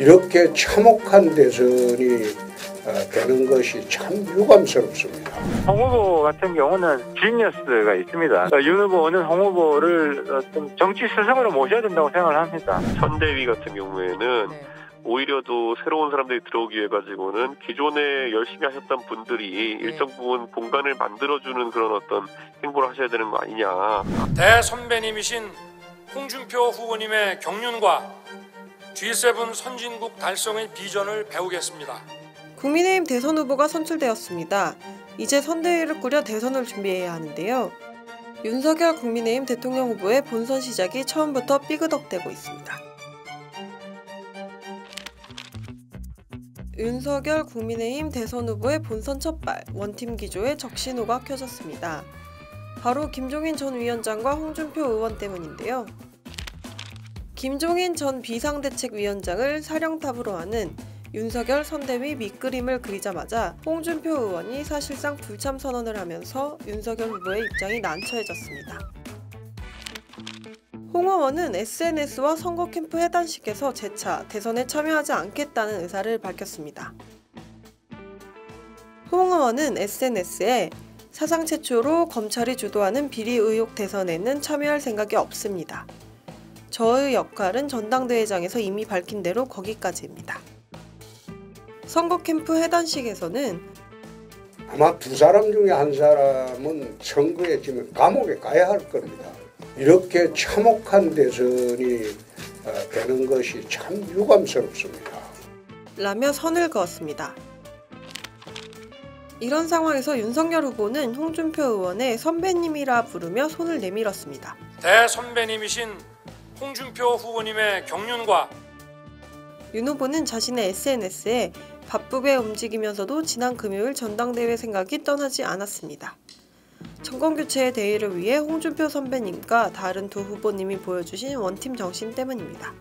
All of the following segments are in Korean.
이렇게 참혹한 대선이 되는 것이 참 유감스럽습니다. 홍 후보 같은 경우는 지니어스가 있습니다. 윤 후보는 홍 후보를 좀 정치 스승으로 모셔야 된다고 생각을 합니다. 선대위 같은 경우에는 오히려 또 새로운 사람들이 들어오기 위해 가지고는 기존에 열심히 하셨던 분들이 일정 부분 공간을 만들어주는 그런 어떤 행보를 하셔야 되는 거 아니냐. 대선배님이신 홍준표 후보님의 경륜과 G7 선진국 달성의 비전을 배우겠습니다. 국민의힘 대선 후보가 선출되었습니다. 이제 선대위를 꾸려 대선을 준비해야 하는데요. 윤석열 국민의힘 대통령 후보의 본선 시작이 처음부터 삐그덕대고 있습니다. 윤석열 국민의힘 대선 후보의 본선 첫발 원팀 기조에 적신호가 켜졌습니다. 바로 김종인 전 위원장과 홍준표 의원 때문인데요. 김종인 전 비상대책위원장을 사령탑으로 하는 윤석열 선대위 밑그림을 그리자마자 홍준표 의원이 사실상 불참 선언을 하면서 윤석열 후보의 입장이 난처해졌습니다. 홍 의원은 SNS와 선거 캠프 해단식에서 재차 대선에 참여하지 않겠다는 의사를 밝혔습니다. 홍 의원은 SNS에 사상 최초로 검찰이 주도하는 비리 의혹 대선에는 참여할 생각이 없습니다. 저의 역할은 전당대회장에서 이미 밝힌 대로 거기까지입니다. 선거 캠프 해단식에서는 아마 두 사람 중에 한 사람은 선거에 지금 감옥에 가야 할 겁니다. 이렇게 참혹한 대선이 되는 것이 참 유감스럽습니다. 라며 선을 그었습니다. 이런 상황에서 윤석열 후보는 홍준표 의원의 선배님이라 부르며 손을 내밀었습니다. 대선배님이신 홍준표 후보님의 경륜과 윤 후보는 자신의 SNS에 바쁘게 움직이면서도 지난 금요일 전당대회 생각이 떠나지 않았습니다. 정권교체의 대의를 위해 홍준표 선배님과 다른 두 후보님이 보여주신 원팀 정신 때문입니다.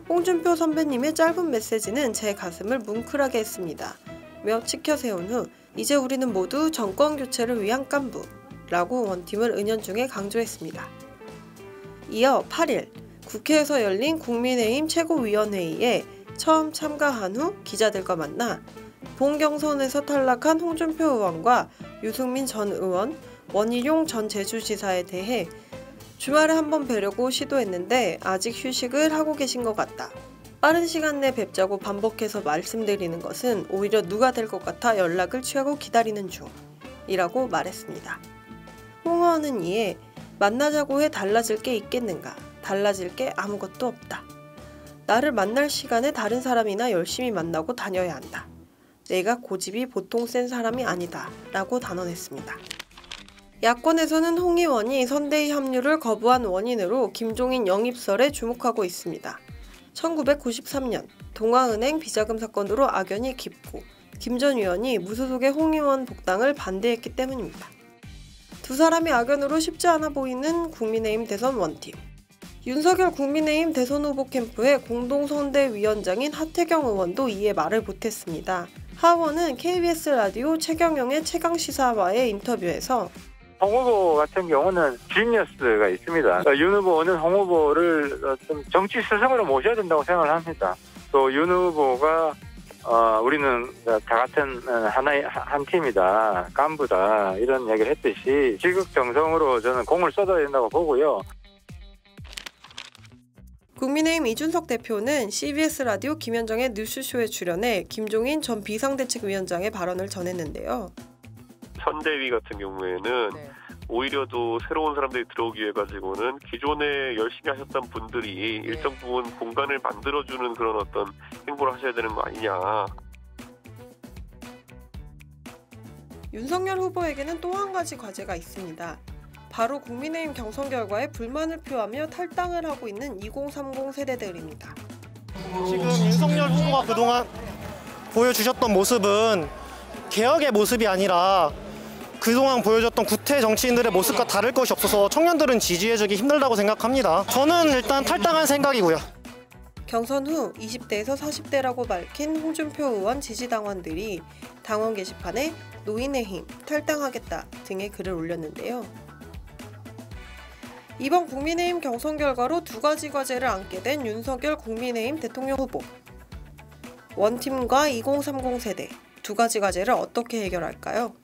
홍준표 선배님의 짧은 메시지는 제 가슴을 뭉클하게 했습니다. 며 치켜세운 후 이제 우리는 모두 정권교체를 위한 깐부 라고 원팀을 은연중에 강조했습니다. 이어 8일 국회에서 열린 국민의힘 최고위원회의에 처음 참가한 후 기자들과 만나 본 경선에서 탈락한 홍준표 의원과 유승민 전 의원, 원희룡 전 제주지사에 대해 주말에 한번 뵈려고 시도했는데 아직 휴식을 하고 계신 것 같다. 빠른 시간 내 뵙자고 반복해서 말씀드리는 것은 오히려 누가 될 것 같아 연락을 취하고 기다리는 중이라고 말했습니다. 홍 의원은 이에 만나자고 해 달라질 게 있겠는가? 달라질 게 아무것도 없다. 나를 만날 시간에 다른 사람이나 열심히 만나고 다녀야 한다. 내가 고집이 보통 센 사람이 아니다. 라고 단언했습니다. 야권에서는 홍 의원이 선대위 합류를 거부한 원인으로 김종인 영입설에 주목하고 있습니다. 1993년 동아은행 비자금 사건으로 악연이 깊고 김 전 의원이 무소속의 홍 의원 복당을 반대했기 때문입니다. 두 사람의 악연으로 쉽지 않아 보이는 국민의힘 대선 원팀. 윤석열 국민의힘 대선 후보 캠프의 공동선대위원장인 하태경 의원도 이에 말을 못했습니다. 하 의원은 KBS 라디오 최경영의 최강시사와의 인터뷰에서 홍 후보 같은 경우는 지니어스가 있습니다. 윤 후보는 홍 후보를 좀 정치 스승으로 모셔야 된다고 생각을 합니다. 또 윤 후보가 우리는 다 같은 한 팀이다, 깐부다 이런 얘기를 했듯이 지극정성으로 저는 공을 쏟아야 된다고 보고요. 국민의힘 이준석 대표는 CBS 라디오 김현정의 뉴스쇼에 출연해 김종인 전 비상대책위원장의 발언을 전했는데요. 선대위 같은 경우에는 오히려 또 새로운 사람들이 들어오기 위해 가지고는 기존에 열심히 하셨던 분들이 일정 부분 공간을 만들어주는 그런 어떤 행보를 하셔야 되는 거 아니냐. 윤석열 후보에게는 또 한 가지 과제가 있습니다. 바로 국민의힘 경선 결과에 불만을 표하며 탈당을 하고 있는 2030 세대들입니다. 지금 윤석열 후보가 그동안 보여주셨던 모습은 개혁의 모습이 아니라 그동안 보여줬던 구태 정치인들의 모습과 다를 것이 없어서 청년들은 지지해주기 힘들다고 생각합니다. 저는 일단 탈당할 생각이고요. 경선 후 20대에서 40대라고 밝힌 홍준표 의원 지지당원들이 당원 게시판에 노인의 힘, 탈당하겠다 등의 글을 올렸는데요. 이번 국민의힘 경선 결과로 두 가지 과제를 안게 된 윤석열 국민의힘 대통령 후보. 원팀과 2030 세대 두 가지 과제를 어떻게 해결할까요?